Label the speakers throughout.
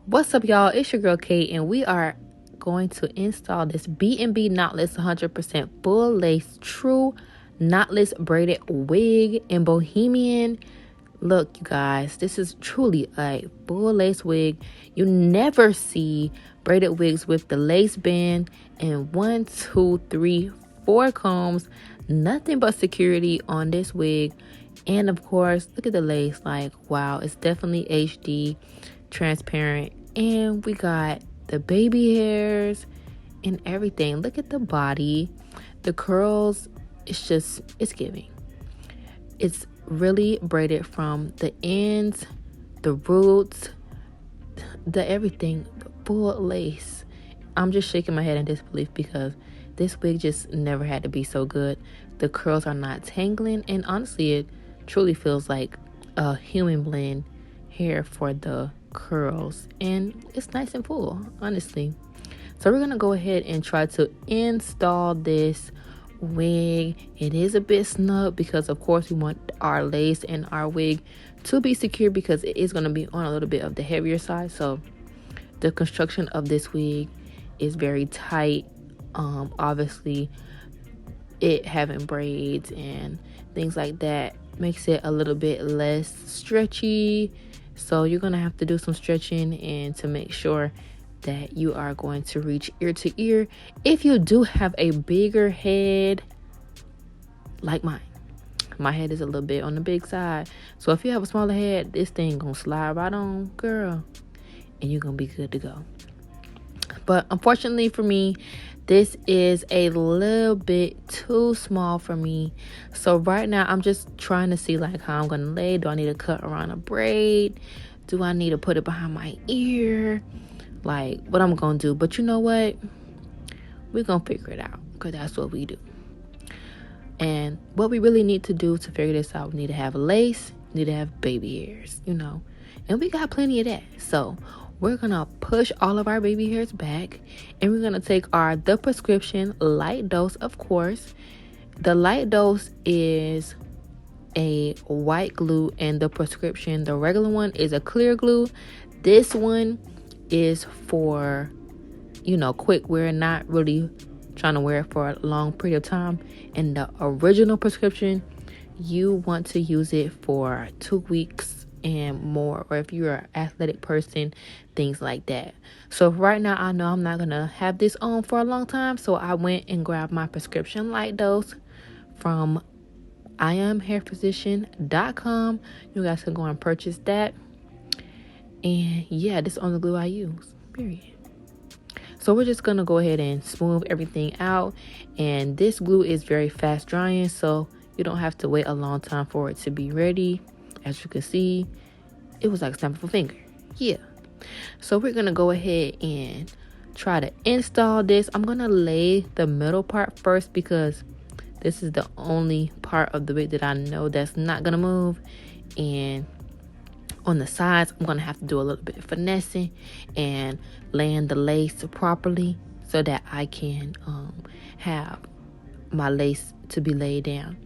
Speaker 1: What's up, y'all? It's your girl Kate, and we are going to install this B&B Knotless 100% full lace true knotless braided wig in Bohemian. Look, you guys, this is truly a full lace wig. You never see braided wigs with the lace band and 1, 2, 3, 4 combs. Nothing but security on this wig. And of course, look at the lace. Like, wow, it's definitely HD, transparent. And we got the baby hairs and everything. Look at the body, the curls. It's giving. It's really braided from the ends, the roots, the everything, full lace. I'm just shaking my head in disbelief because this wig just never had to be so good. The curls are not tangling, and honestly, it truly feels like a human blend hair for the curls, and it's nice and full, honestly. So we're gonna go ahead and try to install this wig. It is a bit snug because of course we want our lace and our wig to be secure because it is going to be on a little bit of the heavier side. So the construction of this wig is very tight. Obviously it having braids and things like that makes it a little bit less stretchy, so you're gonna have to do some stretching and to make sure that you are going to reach ear to ear. If you do have a bigger head like mine, my head is a little bit on the big side, so if you have a smaller head, this thing gonna slide right on, girl, and you're gonna be good to go. But unfortunately for me, this is a little bit too small for me. So right now I'm just trying to see like how I'm gonna lay. Do I need to cut around a braid? Do I need to put it behind my ear? Like what I'm gonna do. But you know what, we're gonna figure it out because that's what we do. And what we really need to do to figure this out, we need to have lace, we need to have baby hairs, and we got plenty of that. So we're gonna push all of our baby hairs back, and we're gonna take the prescription light dose. Of course, the light dose is a white glue, and the prescription, the regular one, is a clear glue. This one is for quick wear, not really trying to wear it for a long period of time. And the original prescription, you want to use it for 2 weeks and more, or if you're an athletic person, things like that. So right now I know I'm not gonna have this on for a long time, so I went and grabbed my prescription light dose from IamHairPhysician.com. You guys can go and purchase that. And yeah, this is on the glue I use, period. So we're just gonna go ahead and smooth everything out, and this glue is very fast drying, so you don't have to wait a long time for it to be ready. As you can see, it was like snapping of a finger. Yeah. So we're gonna go ahead and try to install this. I'm gonna lay the middle part first because this is the only part of the wig that I know that's not gonna move. And on the sides, I'm gonna have to do a little bit of finessing and laying the lace properly so that I can have my lace to be laid down.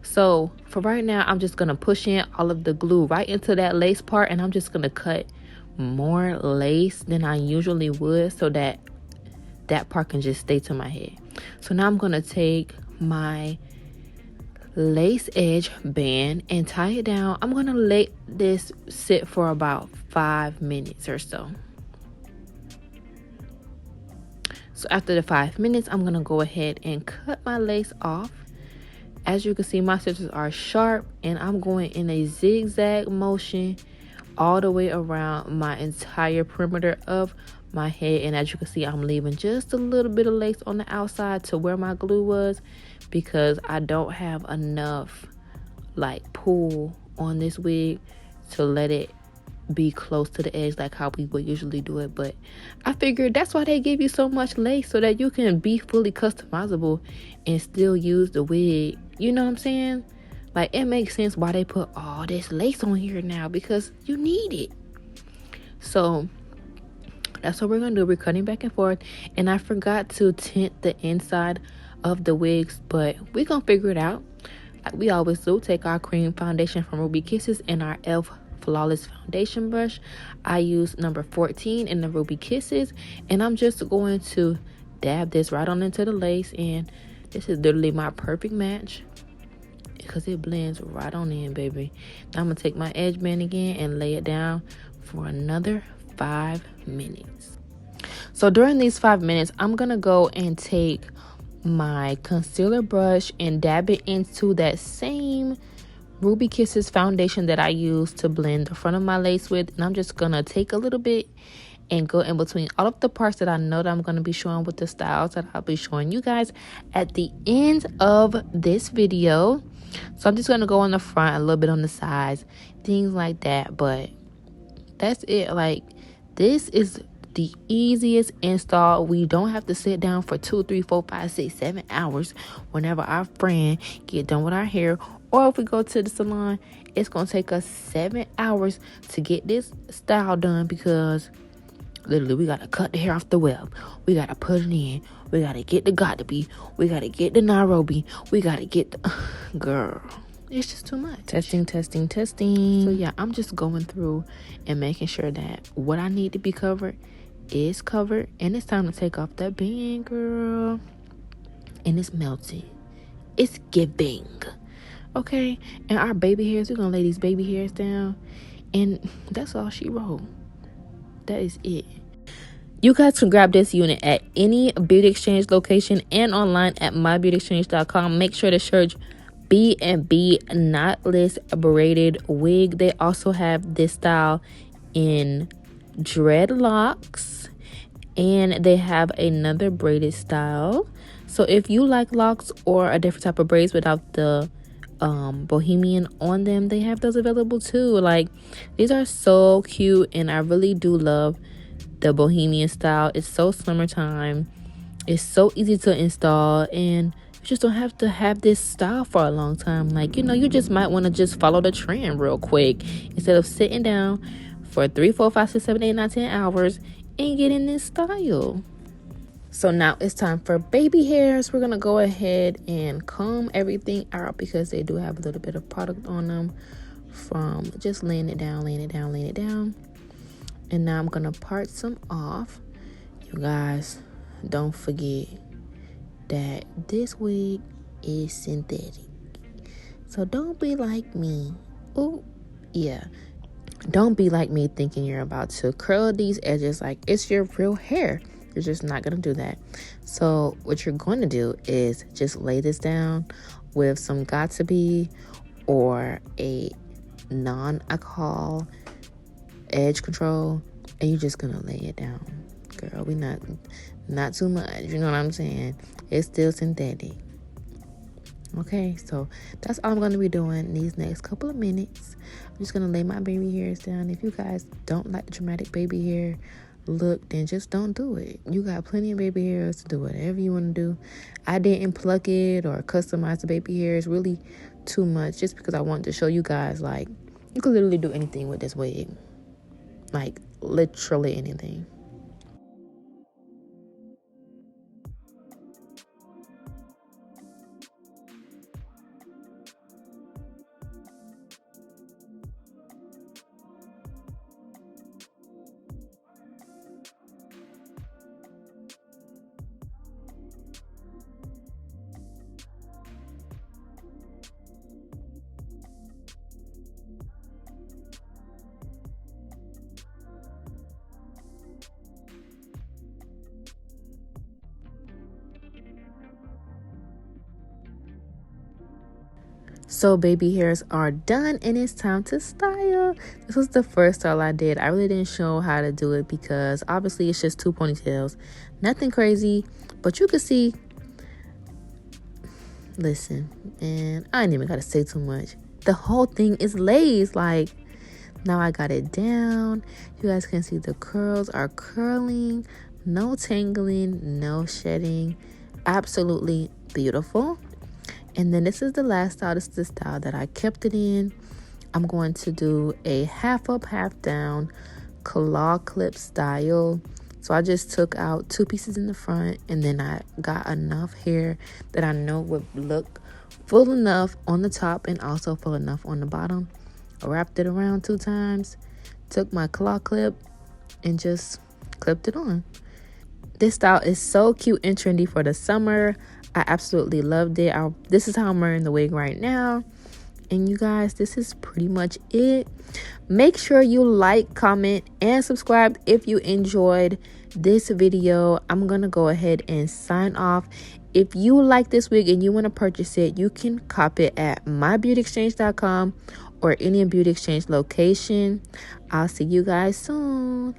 Speaker 1: So for right now, I'm just gonna push in all of the glue right into that lace part, and I'm just gonna cut more lace than I usually would so that that part can just stay to my head. So now I'm gonna take my lace edge band and tie it down. I'm gonna let this sit for about 5 minutes or so. So after the 5 minutes, I'm gonna go ahead and cut my lace off. As you can see, my scissors are sharp, and I'm going in a zigzag motion all the way around my entire perimeter of my head. And as you can see, I'm leaving just a little bit of lace on the outside to where my glue was, because I don't have enough like pull on this wig to let it be close to the edge like how we would usually do it. But I figured that's why they give you so much lace, so that you can be fully customizable and still use the wig. You know what I'm saying? Like, it makes sense why they put all this lace on here now, because you need it. So that's what we're gonna do. We're cutting back and forth, and I forgot to tint the inside of the wigs, but we're gonna figure it out like we always do. Take our cream foundation from Ruby Kisses and our elf Flawless foundation brush. I use number 14 in the Ruby Kisses, and I'm just going to dab this right on into the lace, and this is literally my perfect match because it blends right on in, baby. Now I'm gonna take my edge band again and lay it down for another 5 minutes. So during these 5 minutes, I'm gonna go and take my concealer brush and dab it into that same Ruby Kisses foundation that I used to blend the front of my lace with. And I'm just gonna take a little bit and go in between all of the parts that I know that I'm going to be showing with the styles that I'll be showing you guys at the end of this video. So I'm just going to go on the front, a little bit on the sides, things like that. But that's it. Like, this is the easiest install. We don't have to sit down for 2, 3, 4, 5, 6, 7 hours whenever our friend get done with our hair. Or if we go to the salon, it's going to take us 7 hours to get this style done, because literally we got to cut the hair off the web. We got to put it in. We got to get the got-to-be. We got to get the Nairobi. We got to get the... Girl, it's just too much. Testing. So yeah, I'm just going through and making sure that what I need to be covered is covered. And it's time to take off that band, girl. And it's melting. It's giving. Okay? And our baby hairs, we're going to lay these baby hairs down. And that's all she wrote. That is it. You guys can grab this unit at any beauty exchange location and online at mybeautyexchange.com. Make sure to search B&B Knotless Braided Wig. They also have this style in dreadlocks, and they have another braided style. So if you like locks or a different type of braids without the Bohemian on them, they have those available too. Like, these are so cute, and I really do love the Bohemian style. It's so summertime, it's so easy to install, and you just don't have to have this style for a long time. Like, you just might want to just follow the trend real quick instead of sitting down for 3, 4, 5, 6, 7, 8, 9, 10 hours and getting this style. So now it's time for baby hairs. We're going to go ahead and comb everything out because they do have a little bit of product on them from just laying it down. And now I'm going to part some off. You guys, don't forget that this wig is synthetic. So don't be like me. Oh, yeah. Don't be like me thinking you're about to curl these edges like it's your real hair. You're just not going to do that. So what you're going to do is just lay this down with some got-to-be or a non-alcohol edge control, and you're just going to lay it down. Girl, we not too much. You know what I'm saying? It's still synthetic. Okay, so that's all I'm going to be doing these next couple of minutes. I'm just going to lay my baby hairs down. If you guys don't like the dramatic baby hair look, then just don't do it. You got plenty of baby hairs to do whatever you want to do. I didn't pluck it or customize the baby hairs really too much, just because I wanted to show you guys, like, you could literally do anything with this wig. Like, literally anything. So baby hairs are done, and it's time to style. This was the first style I did. I really didn't show how to do it because obviously it's just 2 ponytails. Nothing crazy, but you can see. Listen, and I ain't even gotta say too much. The whole thing is lace. Like, now I got it down. You guys can see the curls are curling. No tangling, no shedding. Absolutely beautiful. And then this is the last style. This is the style that I kept it in. I'm going to do a half up, half down claw clip style. So I just took out 2 pieces in the front, and then I got enough hair that I know would look full enough on the top and also full enough on the bottom. wrapped it around 2 times, took my claw clip, and just clipped it on. This style is so cute and trendy for the summer. I absolutely loved it. This is how I'm wearing the wig right now. And you guys, this is pretty much it. Make sure you like, comment, and subscribe if you enjoyed this video. I'm gonna go ahead and sign off. If you like this wig and you want to purchase it, you can cop it at mybeautyexchange.com or any beauty exchange location. I'll see you guys soon.